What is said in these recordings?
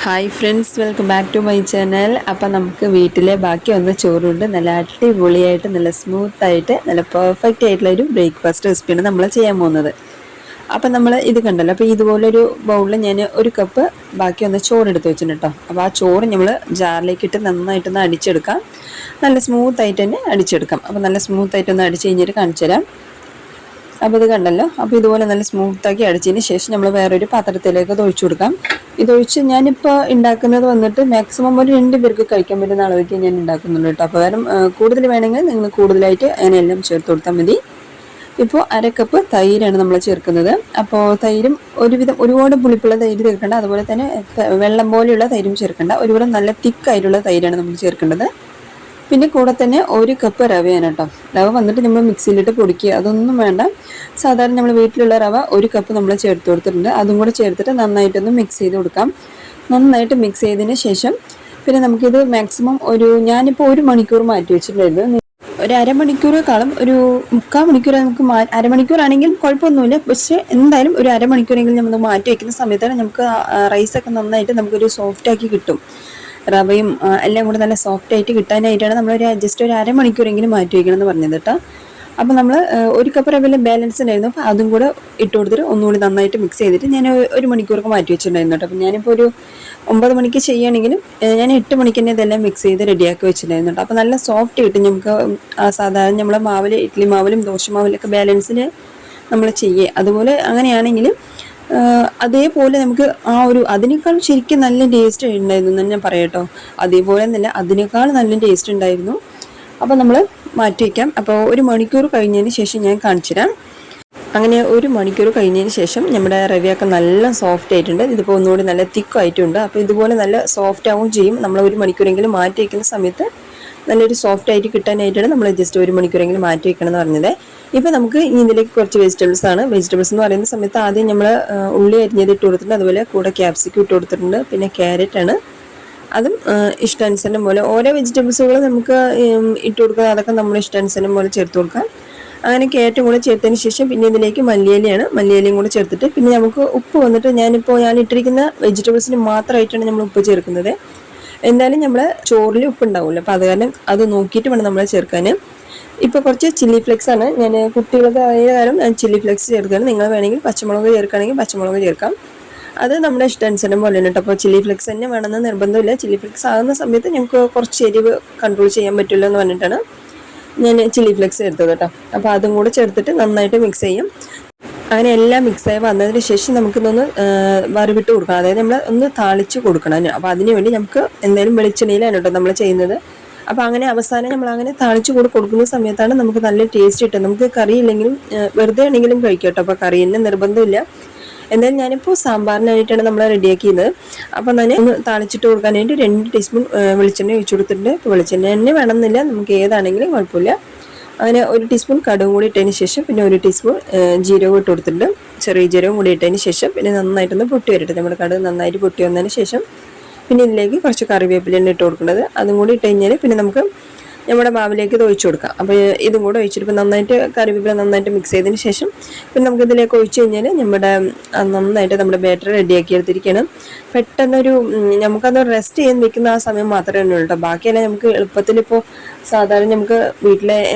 Hi friends, welcome back to my channel. അപ്പം നമുക്ക് വീട്ടിലെ ബാക്കി വന്ന ചോറുണ്ട് നല്ല അടിപൊളിയായിട്ട് നല്ല സ്മൂത്തായിട്ട് നല്ല പെർഫെക്റ്റ് ആയിട്ടുള്ളൊരു ബ്രേക്ക്ഫാസ്റ്റ് റെസിപ്പിയാണ് നമ്മൾ ചെയ്യാൻ പോകുന്നത്. അപ്പം നമ്മൾ ഇത് കണ്ടല്ലോ, അപ്പോൾ ഇതുപോലൊരു ബൗളിൽ ഞാൻ ഒരു കപ്പ് ബാക്കി വന്ന ചോറ് എടുത്ത് വെച്ചിട്ടുണ്ട് കേട്ടോ. അപ്പോൾ ആ ചോറ് നമ്മൾ ജാറിലേക്ക് ഇട്ട് നന്നായിട്ടൊന്ന് അടിച്ചെടുക്കാം. നല്ല സ്മൂത്തായിട്ട് തന്നെ അടിച്ചെടുക്കാം. അപ്പോൾ നല്ല സ്മൂത്തായിട്ടൊന്ന് അടിച്ച് കഴിഞ്ഞിട്ട് കാണിച്ചു തരാം. അപ്പോൾ ഇത് കണ്ടല്ലോ, അപ്പോൾ ഇതുപോലെ നല്ല സ്മൂത്താക്കി അടിച്ചതിന് ശേഷം നമ്മൾ വേറൊരു പാത്രത്തിലേക്ക് അത് ഒഴിച്ചു കൊടുക്കാം. ഇതൊഴിച്ച് ഞാനിപ്പോൾ ഉണ്ടാക്കുന്നത് വന്നിട്ട് മാക്സിമം ഒരു 2 പേർക്ക് കഴിക്കാൻ പറ്റുന്ന അളവിലേക്ക് ഞാൻ ഉണ്ടാക്കുന്നുള്ളൂ കേട്ടോ. അപ്പോൾ കാരണം കൂടുതൽ വേണമെങ്കിൽ നിങ്ങൾ കൂടുതലായിട്ട് അതിനെല്ലാം ചേർത്ത് കൊടുത്താൽ മതി. ഇപ്പോൾ 1/2 കപ്പ് തൈരാണ് നമ്മൾ ചേർക്കുന്നത്. അപ്പോൾ തൈരും ഒരുപാട് പുളിപ്പുള്ള തൈര് ചേർക്കേണ്ട, അതുപോലെ തന്നെ വെള്ളം പോലെയുള്ള തൈരും ചേർക്കേണ്ട. ഒരുപാട് നല്ല തിക്കായിട്ടുള്ള തൈരാണ് നമ്മൾ ചേർക്കേണ്ടത്. പിന്നെ കൂടെ തന്നെ 1 കപ്പ് റവയാണ് കേട്ടോ. റവ വന്നിട്ട് നമ്മൾ മിക്സിയിലിട്ട് പൊടിക്കുക, അതൊന്നും വേണ്ട. സാധാരണ നമ്മൾ വീട്ടിലുള്ള റവ 1 കപ്പ് നമ്മൾ ചേർത്ത് കൊടുത്തിട്ടുണ്ട്. അതും കൂടെ ചേർത്തിട്ട് നന്നായിട്ടൊന്ന് മിക്സ് ചെയ്ത് കൊടുക്കാം. നന്നായിട്ട് മിക്സ് ചെയ്തതിന് ശേഷം പിന്നെ നമുക്കിത് മാക്സിമം ഞാനിപ്പോൾ 1 മണിക്കൂർ മാറ്റി വെച്ചിട്ടുണ്ടായിരുന്നു. ഒരു അരമണിക്കൂറേക്കാളും ഒരു 3/4 മണിക്കൂർ നമുക്ക് അരമണിക്കൂറാണെങ്കിൽ കുഴപ്പമൊന്നുമില്ല. പക്ഷേ എന്തായാലും ഒരു അരമണിക്കൂറെങ്കിലും നമ്മൾ മാറ്റി വയ്ക്കുന്ന സമയത്താണ് നമുക്ക് റൈസൊക്കെ നന്നായിട്ട് നമുക്കൊരു സോഫ്റ്റാക്കി കിട്ടും. റവയും എല്ലാം കൂടെ നല്ല സോഫ്റ്റ് ആയിട്ട് കിട്ടാനായിട്ടാണ് നമ്മൾ ജസ്റ്റ് ഒരു അരമണിക്കൂറെങ്കിലും മാറ്റി വയ്ക്കണം എന്ന് പറഞ്ഞത് കേട്ടോ. അപ്പോൾ നമ്മൾ 1 കപ്പ് റവയിൽ ബാലൻസ് ഉണ്ടായിരുന്നു. അപ്പോൾ അതും കൂടെ ഇട്ട് കൊടുത്തിട്ട് ഒന്നുകൂടി നന്നായിട്ട് മിക്സ് ചെയ്തിട്ട് ഞാൻ 1 മണിക്കൂറൊക്കെ മാറ്റി വെച്ചിട്ടുണ്ടായിരുന്നു കേട്ടോ. അപ്പോൾ ഞാനിപ്പോൾ ഒരു 9 മണിക്ക് ചെയ്യുകയാണെങ്കിലും ഞാൻ 8 മണിക്ക് തന്നെ ഇതെല്ലാം മിക്സ് ചെയ്ത് റെഡിയാക്കി വെച്ചിട്ടുണ്ടായിരുന്നു കേട്ടോ. അപ്പോൾ നല്ല സോഫ്റ്റ് കിട്ടും നമുക്ക്. സാധാരണ നമ്മൾ മാവിൽ ഇഡ്ഡലി മാവിലും ദോശ മാവിലൊക്കെ ബാലൻസിൽ നമ്മൾ ചെയ്യുക, അതുപോലെ അങ്ങനെയാണെങ്കിലും അതേപോലെ നമുക്ക് അതിനേക്കാൾ ശരിക്കും നല്ല ടേസ്റ്റ് ഉണ്ടായിരുന്നു എന്ന് ഞാൻ പറയാം കേട്ടോ. അതേപോലെ എന്നല്ല, അതിനേക്കാൾ നല്ല ടേസ്റ്റ് ഉണ്ടായിരുന്നു. അപ്പോൾ നമ്മൾ മാറ്റി വയ്ക്കാം. അപ്പോൾ 1 മണിക്കൂർ കഴിഞ്ഞതിന് ശേഷം ഞാൻ കാണിച്ചു തരാം. അങ്ങനെ 1 മണിക്കൂർ കഴിഞ്ഞതിന് ശേഷം നമ്മുടെ റവയൊക്കെ നല്ല സോഫ്റ്റ് ആയിട്ടുണ്ട്. ഇതിപ്പോൾ ഒന്നുകൂടി നല്ല തിക്കായിട്ടുണ്ട്. അപ്പോൾ ഇതുപോലെ നല്ല സോഫ്റ്റ് ആവുകയും ചെയ്യും. നമ്മൾ 1 മണിക്കൂറെങ്കിലും മാറ്റി വയ്ക്കുന്ന സമയത്ത് നല്ലൊരു സോഫ്റ്റ് ആയിട്ട് കിട്ടാനായിട്ടാണ് നമ്മൾ ജസ്റ്റ് 1 മണിക്കൂറെങ്കിലും മാറ്റി വെക്കണം എന്ന് പറഞ്ഞത്. ഇപ്പോൾ നമുക്ക് ഇതിലേക്ക് കുറച്ച് വെജിറ്റബിൾസ് എന്ന് പറയുന്ന സമയത്ത് ആദ്യം നമ്മൾ ഉള്ളി അരിഞ്ഞത് ഇട്ട് കൊടുത്തിട്ടുണ്ട്. അതുപോലെ കൂടെ ക്യാപ്സിക്കം ഇട്ട് കൊടുത്തിട്ടുണ്ട്. പിന്നെ ക്യാരറ്റാണ്, അതും ഇഷ്ടാനുസരണം പോലെ ഓരോ വെജിറ്റബിൾസുകൾ നമുക്ക് ഇട്ട് കൊടുക്കുക, അതൊക്കെ നമ്മുടെ ഇഷ്ടാനുസരണം പോലെ ചേർത്ത് കൊടുക്കാം. അങ്ങനെ ക്യാരറ്റും കൂടെ ചേർത്തതിന് ശേഷം പിന്നെ ഇതിലേക്ക് മല്ലിയിലയും കൂടെ ചേർത്തിട്ട് പിന്നെ നമുക്ക് ഉപ്പ് വന്നിട്ട് ഞാൻ ഇട്ടിരിക്കുന്ന വെജിറ്റബിൾസിന് മാത്രമായിട്ടാണ് നമ്മൾ ഉപ്പ് ചേർക്കുന്നത്. എന്തായാലും നമ്മൾ ചോറിൽ ഉപ്പ് ഉണ്ടാവുമല്ലോ, അപ്പോൾ അത് കാരണം അത് നോക്കിയിട്ട് വേണം നമ്മൾ ചേർക്കാൻ. ഇപ്പോൾ കുറച്ച് ചില്ലി ഫ്ലെക്സ് ആണ് ഞാൻ കുട്ടികൾക്ക് ആയ കാര്യം ഞാൻ ചില്ലി ഫ്ലെക്സ് ചേർക്കുകയാണ്. നിങ്ങൾ വേണമെങ്കിൽ പച്ചമുളക് ചേർക്കുകയാണെങ്കിൽ പച്ചമുളക് ചേർക്കാം. അത് നമ്മുടെ ഇഷ്ടാനുസരണം പോലെയാണ് കേട്ടോ. അപ്പോൾ ചില്ലി ഫ്ലെക്സ് തന്നെ വേണമെന്ന് നിർബന്ധമില്ല. ചില്ലി ഫ്ലെക്സ് ആകുന്ന സമയത്ത് നമുക്ക് കുറച്ച് എരിവ് കൺട്രോൾ ചെയ്യാൻ പറ്റില്ല എന്ന് പറഞ്ഞിട്ടാണ് ഞാൻ ചില്ലി ഫ്ലെക്സ് ചേർത്തത് കേട്ടോ. അപ്പോൾ അതും കൂടെ ചേർത്തിട്ട് നന്നായിട്ട് മിക്സ് ചെയ്യും. അങ്ങനെ എല്ലാം മിക്സായി വന്നതിന് ശേഷം നമുക്കിതൊന്ന് വറുവിട്ട് കൊടുക്കണം, അതായത് നമ്മൾ ഒന്ന് താളിച്ച് കൊടുക്കണം. അപ്പോൾ അതിന് വേണ്ടി നമുക്ക് എന്തായാലും വെളിച്ചെണ്ണയിലാണ് കേട്ടോ നമ്മൾ ചെയ്യുന്നത്. അപ്പോൾ അങ്ങനെ അവസാനം നമ്മൾ അങ്ങനെ താളിച്ച് കൊടുക്കുന്ന സമയത്താണ് നമുക്ക് നല്ല ടേസ്റ്റ് കിട്ടും. നമുക്ക് കറി ഇല്ലെങ്കിലും വെറുതെ ആണെങ്കിലും കഴിക്കാം കേട്ടോ. അപ്പോൾ കറി തന്നെ നിർബന്ധമില്ല. എന്തായാലും ഞാനിപ്പോൾ സാമ്പാറിനായിട്ടാണ് നമ്മൾ റെഡിയാക്കിയത്. അപ്പോൾ ഞാൻ ഒന്ന് താളിച്ചിട്ട് കൊടുക്കാനായിട്ട് 2 ടീസ്പൂൺ വെളിച്ചെണ്ണ ഒഴിച്ചു കൊടുത്തിട്ടുണ്ട്. ഇപ്പോൾ വെളിച്ചെണ്ണ തന്നെ വേണമെന്നില്ല, നമുക്ക് ഏതാണെങ്കിലും കുഴപ്പമില്ല. അങ്ങനെ 1 ടീസ്പൂൺ കടുകും കൂടി ഇട്ടതിന് ശേഷം പിന്നെ 1 ടീസ്പൂൺ ജീരകം ഇട്ട് കൊടുത്തിട്ടുണ്ട്. ചെറിയ ജീരകം കൂടി ഇട്ടതിന് ശേഷം പിന്നെ നന്നായിട്ടൊന്ന് പൊട്ടി വരട്ടെ. നമ്മുടെ കടുക് നന്നായിട്ട് പൊട്ടി വന്നതിന് ശേഷം പിന്നെ ഇതിലേക്ക് കുറച്ച് കറിവേപ്പിലയാണ് ഇട്ട് കൊടുക്കുന്നത്. അതും കൂടി ഇട്ട് കഴിഞ്ഞാൽ പിന്നെ നമുക്ക് നമ്മുടെ മാവിലേക്ക് ഇത് ഒഴിച്ചു കൊടുക്കാം. അപ്പോൾ ഇതും കൂടെ ഒഴിച്ചിട്ട് നന്നായിട്ട് കറിവേപ്പില നന്നായിട്ട് മിക്സ് ചെയ്തതിന് ശേഷം പിന്നെ നമുക്ക് ഇതിലേക്ക് ഒഴിച്ചു കഴിഞ്ഞാൽ നന്നായിട്ട് നമ്മുടെ ബാറ്റർ റെഡിയാക്കി എടുത്തിരിക്കുകയാണ്. പെട്ടെന്നൊരു നമുക്കത് റെസ്റ്റ് ചെയ്യാൻ വെക്കുന്ന ആ സമയം മാത്രമേ ഉള്ളൂ കേട്ടോ. ബാക്കിയെല്ലാം നമുക്ക് എളുപ്പത്തിൽ ഇപ്പോൾ സാധാരണ നമുക്ക്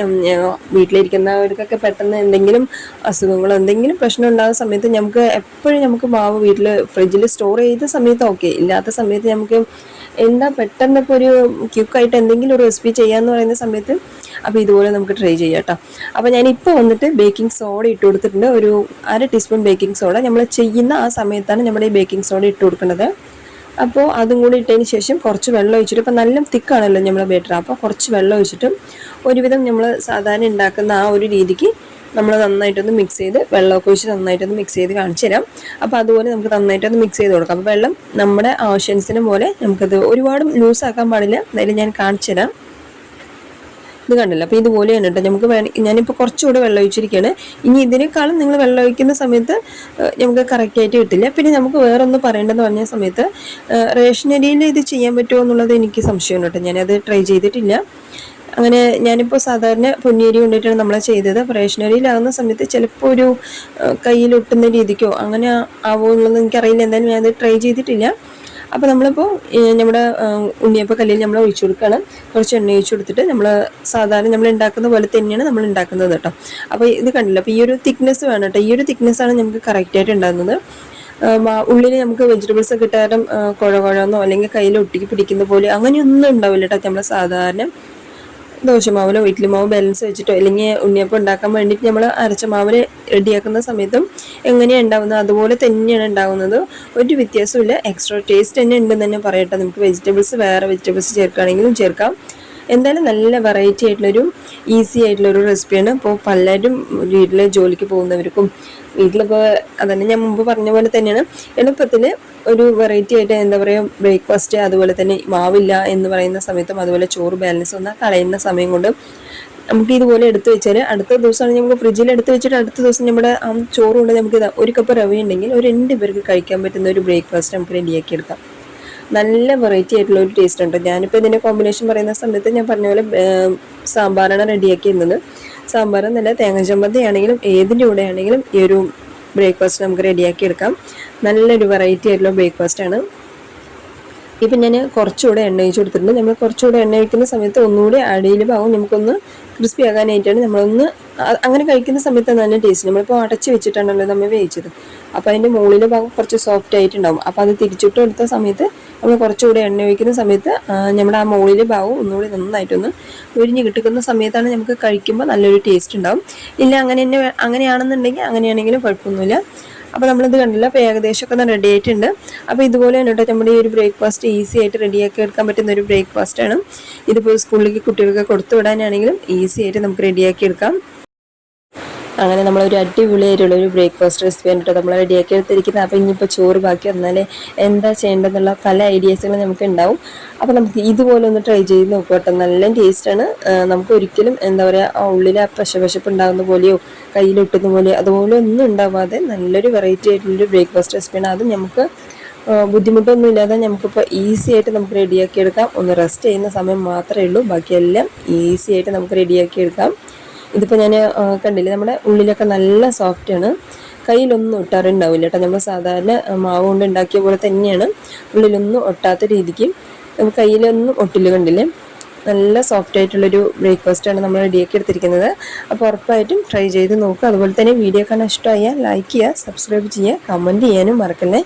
വീട്ടിലിരിക്കുന്നവർക്കൊക്കെ പെട്ടെന്ന് എന്തെങ്കിലും അസുഖങ്ങളോ എന്തെങ്കിലും പ്രശ്നം ഉണ്ടാകുന്ന സമയത്ത് നമുക്ക് എപ്പോഴും നമുക്ക് മാവ് വീട്ടിൽ ഫ്രിഡ്ജിൽ സ്റ്റോർ ചെയ്ത സമയത്ത് ഓക്കെ, ഇല്ലാത്ത സമയത്ത് നമുക്ക് പെട്ടെന്ന് ഇപ്പോൾ ഒരു ക്യുക്കായിട്ട് എന്തെങ്കിലും ഒരു റെസിപ്പി ചെയ്യാന്ന് പറയുന്ന സമയത്ത് അപ്പോൾ ഇതുപോലെ നമുക്ക് ട്രൈ ചെയ്യാം കേട്ടോ. അപ്പോൾ ഞാനിപ്പോൾ വന്നിട്ട് ബേക്കിംഗ് സോഡ ഇട്ട് കൊടുത്തിട്ടുണ്ട്. ഒരു 1/2 ടീസ്പൂൺ ബേക്കിംഗ് സോഡ നമ്മൾ ചെയ്യുന്ന ആ സമയത്താണ് നമ്മൾ ഈ ബേക്കിംഗ് സോഡ ഇട്ട് കൊടുക്കുന്നത്. അപ്പോൾ അതും കൂടി ഇട്ടതിന് ശേഷം കുറച്ച് വെള്ളം ഒഴിച്ചിട്ട്, ഇപ്പോൾ നല്ല തിക്കാണല്ലോ നമ്മൾ ബാറ്റർ, അപ്പോൾ കുറച്ച് വെള്ളം ഒഴിച്ചിട്ട് ഒരുവിധം നമ്മൾ സാധാരണ ഉണ്ടാക്കുന്ന ആ ഒരു രീതിക്ക് നമ്മൾ നന്നായിട്ടൊന്ന് മിക്സ് ചെയ്ത് വെള്ളമൊക്കെ ഒഴിച്ച് നന്നായിട്ടൊന്ന് മിക്സ് ചെയ്ത് കാണിച്ചു തരാം. അപ്പോൾ അതുപോലെ നമുക്ക് നന്നായിട്ടൊന്ന് മിക്സ് ചെയ്ത് കൊടുക്കാം. അപ്പോൾ വെള്ളം നമ്മുടെ ആവശ്യത്തിന് പോലെ നമുക്കത് ഒരുപാട് ലൂസാക്കാൻ പാടില്ല. എന്തായാലും ഞാൻ കാണിച്ചു തരാം. ഇത് കണ്ടല്ലോ, അപ്പോൾ ഇതുപോലെയാണ് കേട്ടോ. നമുക്ക് ഞാനിപ്പോൾ കുറച്ചുകൂടെ വെള്ളം ഒഴിച്ചിരിക്കുകയാണ്. ഇനി ഇതിനേക്കാളും നിങ്ങൾ വെള്ളം ഒഴിക്കുന്ന സമയത്ത് നമുക്ക് കറക്റ്റായിട്ട് കിട്ടില്ല. പിന്നെ നമുക്ക് വേറൊന്ന് പറയേണ്ടതെന്ന് പറഞ്ഞ സമയത്ത് റേഷനരിയിൽ ഇത് ചെയ്യാൻ പറ്റുമോ എന്നുള്ളത് എനിക്ക് സംശയമുണ്ട് കേട്ടോ. ഞാനത് ട്രൈ ചെയ്തിട്ടില്ല. അങ്ങനെ ഞാനിപ്പോൾ സാധാരണ പൊന്നിയരി കൊണ്ടിട്ടാണ് നമ്മൾ ചെയ്തത്. റേഷനരിയിലാകുന്ന സമയത്ത് ചിലപ്പോൾ ഒരു കയ്യിലൊട്ടുന്ന രീതിക്കോ അങ്ങനെ ആവുമോ എന്നുള്ളത് എനിക്കറിയില്ല. എന്തായാലും ഞാനത് ട്രൈ ചെയ്തിട്ടില്ല. അപ്പോൾ നമ്മളിപ്പോൾ നമ്മുടെ ഉണ്ണിയപ്പം കല്ലിൽ നമ്മൾ ഒഴിച്ചു കൊടുക്കണം. കുറച്ച് എണ്ണ ഒഴിച്ചു കൊടുത്തിട്ട് നമ്മൾ സാധാരണ നമ്മൾ ഉണ്ടാക്കുന്ന പോലെ തന്നെയാണ് നമ്മൾ ഉണ്ടാക്കുന്നത് കേട്ടോ. അപ്പോൾ ഇത് കണ്ടില്ല, അപ്പോൾ ഈ ഒരു തിക്നെസ് വേണം കേട്ടോ. ഈ ഒരു തിക്നെസ്സാണ് നമുക്ക് കറക്റ്റായിട്ട് ഉണ്ടാകുന്നത്. ഉള്ളിൽ നമുക്ക് വെജിറ്റബിൾസ് ഒക്കെ ഇട്ടാലും കുഴന്നോ അല്ലെങ്കിൽ കയ്യിൽ ഒട്ടിക്ക് പിടിക്കുന്ന പോലെ അങ്ങനെയൊന്നും ഉണ്ടാവില്ല കേട്ടോ. നമ്മൾ സാധാരണ ദോശമാവിലോ ഇഡ്ലി മാവ് ബാലൻസ് വെച്ചിട്ടോ അല്ലെങ്കിൽ ഉണ്ണിയപ്പം ഉണ്ടാക്കാൻ വേണ്ടിയിട്ട് നമ്മൾ അരച്ച മാവ് റെഡിയാക്കുന്ന സമയത്തും എങ്ങനെയാണ് ഉണ്ടാകുന്നത് അതുപോലെ തന്നെയാണ് ഉണ്ടാകുന്നത്. ഒരു വ്യത്യാസമില്ല. എക്സ്ട്രാ ടേസ്റ്റ് തന്നെ ഉണ്ടെന്ന് തന്നെ പറയട്ടെ. നമുക്ക് വേറെ വെജിറ്റബിൾസ് ചേർക്കുകയാണെങ്കിലും ചേർക്കാം. എന്തായാലും നല്ല വെറൈറ്റി ആയിട്ടുള്ളൊരു ഈസി ആയിട്ടുള്ളൊരു റെസിപ്പിയാണ്. അപ്പോൾ പലരും വീട്ടിൽ ജോലിക്ക് പോകുന്നവർക്കും വീട്ടിലിപ്പോൾ അതന്നെ ഞാൻ മുമ്പ് പറഞ്ഞ പോലെ തന്നെയാണ് എളുപ്പത്തിൽ ഒരു വെറൈറ്റി ആയിട്ട് എന്താ പറയുക ബ്രേക്ക്ഫാസ്റ്റ്, അതുപോലെ തന്നെ മാവില്ല എന്ന് പറയുന്ന സമയത്തും അതുപോലെ ചോറ് ബാലൻസ് ഒന്ന് കളയുന്ന സമയം കൊണ്ട് നമുക്ക് ഇതുപോലെ എടുത്തു വെച്ചാൽ അടുത്ത ദിവസമാണ് നമുക്ക് ഫ്രിഡ്ജിൽ എടുത്ത് വെച്ചിട്ട് അടുത്ത ദിവസം നമ്മുടെ ആ ചോറ് കൊണ്ട് നമുക്ക് ഒരു കപ്പ് റവ ഉണ്ടെങ്കിൽ ഒരു 2 പേർക്ക് കഴിക്കാൻ പറ്റുന്ന ഒരു ബ്രേക്ക്ഫാസ്റ്റ് നമുക്ക് റെഡിയാക്കി എടുക്കാം. നല്ല വെറൈറ്റി ആയിട്ടുള്ള ഒരു ടേസ്റ്റ് ഉണ്ട്. ഞാനിപ്പോൾ ഇതിൻ്റെ കോമ്പിനേഷൻ പറയുന്ന സമയത്ത് ഞാൻ പറഞ്ഞ പോലെ സാമ്പാറാണ് റെഡിയാക്കിയിരുന്നത്. സാമ്പാർ നല്ല തേങ്ങ ചമ്മന്തി ആണെങ്കിലും ഏതിൻ്റെ കൂടെ ആണെങ്കിലും ഈ ഒരു ബ്രേക്ക്ഫാസ്റ്റ് നമുക്ക് റെഡിയാക്കി എടുക്കാം. നല്ലൊരു വെറൈറ്റി ആയിട്ടുള്ള ബ്രേക്ക്ഫാസ്റ്റാണ്. ഇപ്പം ഞാൻ കുറച്ചുകൂടെ എണ്ണ ഒഴിച്ച് കൊടുത്തിട്ടുണ്ട്. നമ്മൾ കുറച്ചുകൂടെ എണ്ണ ഒഴിക്കുന്ന സമയത്ത് ഒന്നുകൂടി അടിയിൽ ഭാഗം നമുക്കൊന്ന് ക്രിസ്പി ആകാനായിട്ടാണ് നമ്മളൊന്ന് അങ്ങനെ കഴിക്കുന്ന സമയത്ത് നല്ല ടേസ്റ്റ്. നമ്മളിപ്പോൾ അടച്ച് വെച്ചിട്ടാണല്ലോ നമ്മൾ വേവിച്ചത്. അപ്പോൾ അതിൻ്റെ മുകളിലെ ഭാഗം കുറച്ച് സോഫ്റ്റ് ആയിട്ടുണ്ടാവും. അപ്പോൾ അത് തിരിച്ചിട്ട് എടുത്ത സമയത്ത് നമ്മൾ കുറച്ചുകൂടെ എണ്ണ ഒഴിക്കുന്ന സമയത്ത് നമ്മുടെ ആ മുകളിലെ ഭാഗം ഒന്നുകൂടി നന്നായിട്ടൊന്ന് ഉരിഞ്ഞ് കിട്ടുന്ന സമയത്താണ് നമുക്ക് കഴിക്കുമ്പോൾ നല്ലൊരു ടേസ്റ്റ് ഉണ്ടാവും. ഇല്ല അങ്ങനെയാണെങ്കിലും കുഴപ്പമൊന്നുമില്ല. അപ്പോൾ നമ്മളിത് കണ്ടില്ല, അപ്പോൾ ഏകദേശമൊക്കെ ഒന്ന് റെഡി ആയിട്ടുണ്ട്. അപ്പോൾ ഇതുപോലെ കേട്ടോ നമ്മുടെ ഈ ഒരു ബ്രേക്ക്ഫാസ്റ്റ് ഈസി ആയിട്ട് റെഡിയാക്കി എടുക്കാൻ പറ്റുന്ന ഒരു ബ്രേക്ക്ഫാസ്റ്റാണ്. ഇതിപ്പോൾ സ്കൂളിലേക്ക് കുട്ടികൾക്ക് കൊടുത്തു വിടാനാണെങ്കിലും ഈസി ആയിട്ട് നമുക്ക് റെഡിയാക്കി എടുക്കാം. അങ്ങനെ നമ്മളൊരു അടിപൊളിയായിട്ടുള്ള ഒരു ബ്രേക്ക്ഫാസ്റ്റ് റെസിപ്പി ആയിട്ട് നമ്മൾ റെഡിയാക്കി എടുത്തിരിക്കുന്നത്. അപ്പോൾ ഇനിയിപ്പോൾ ചോറ് ബാക്കി വന്നാൽ എന്താ ചെയ്യേണ്ടതെന്നുള്ള പല ഐഡിയാസുകളും നമുക്ക് ഉണ്ടാവും. അപ്പോൾ നമുക്ക് ഇതുപോലെ ഒന്ന് ട്രൈ ചെയ്ത് നോക്കട്ടെ. നല്ല ടേസ്റ്റാണ്. നമുക്ക് ഒരിക്കലും എന്താ പറയുക ഉള്ളിൽ ആ പശപ്പ് ഉണ്ടാകുന്ന പോലെയോ കയ്യിലൊട്ടുന്ന പോലെയോ അതുപോലെ ഒന്നും ഉണ്ടാവാതെ നല്ലൊരു വെറൈറ്റി ആയിട്ടുള്ളൊരു ബ്രേക്ക്ഫാസ്റ്റ് റെസിപ്പിയാണ്. അത് നമുക്ക് ബുദ്ധിമുട്ടൊന്നും ഇല്ലാതെ നമുക്കിപ്പോൾ ഈസി ആയിട്ട് നമുക്ക് റെഡിയാക്കി എടുക്കാം. ഒന്ന് റെസ്റ്റ് ചെയ്യുന്ന സമയം മാത്രമേ ഉള്ളൂ, ബാക്കിയെല്ലാം ഈസി ആയിട്ട് നമുക്ക് റെഡിയാക്കി എടുക്കാം. ഇതിപ്പോൾ ഞാൻ കണ്ടില്ലേ, നമ്മുടെ ഉള്ളിലൊക്കെ നല്ല സോഫ്റ്റാണ്. കയ്യിലൊന്നും ഒട്ടാറുണ്ടാവില്ല കേട്ടോ. നമ്മൾ സാധാരണ മാവ് കൊണ്ട് ഉണ്ടാക്കിയ പോലെ തന്നെയാണ്, ഉള്ളിലൊന്നും ഒട്ടാത്ത രീതിക്ക് നമുക്ക് കയ്യിലൊന്നും ഒട്ടില്ല. കണ്ടില്ലേ, നല്ല സോഫ്റ്റ് ആയിട്ടുള്ളൊരു ബ്രേക്ക്ഫാസ്റ്റാണ് നമ്മൾ റെഡിയാക്കി എടുത്തിരിക്കുന്നത്. അപ്പോൾ ഉറപ്പായിട്ടും ട്രൈ ചെയ്ത് നോക്കുക. അതുപോലെ തന്നെ വീഡിയോ കാണാൻ ഇഷ്ടമായാൽ ലൈക്ക് ചെയ്യുക, സബ്സ്ക്രൈബ് ചെയ്യുക, കമൻറ്റ് ചെയ്യാനും മറക്കല്ലേ.